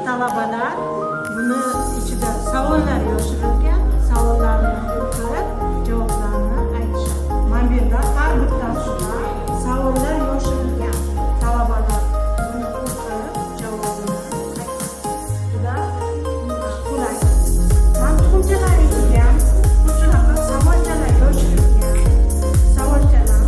talabalar buni ichida savollar yoshirilgan, savollarni ko'rib javoblarni aytishadi. Mana bu yerda har bittasida savollar yoshirilgan, talabalar buni ko'rib javobini aytadi. Juda qulay. Mana tuxumchalaringiz ham shunaqa savolchalar yoshirilgan, savolchalar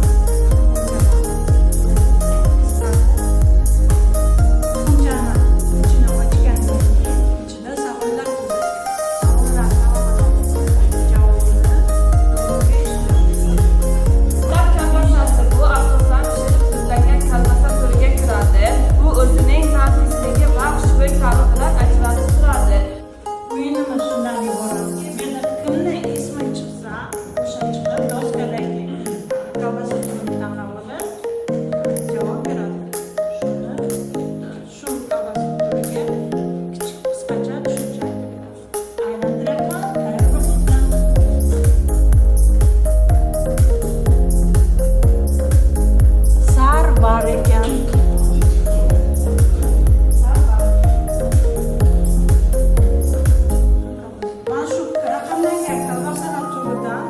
var ekan. Mana shu raqamlangan kolbasalar turidan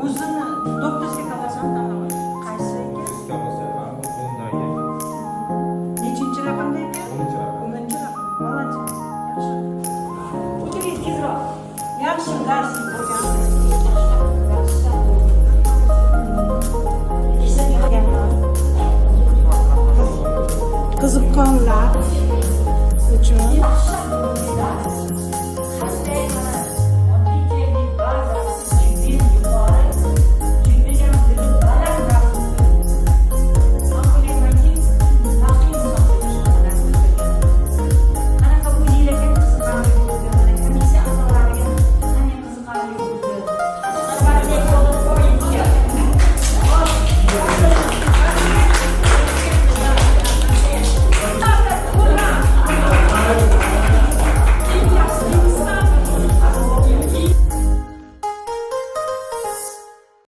o'zini 9 ta kolbasani tanlab qaysi ekan? Nechinchi raqamda ekan? 10-chi raqam. Молодец. Yaxshi. O'tiring tezroq. Yaxshi dars o'rganib. Qiziqqonlar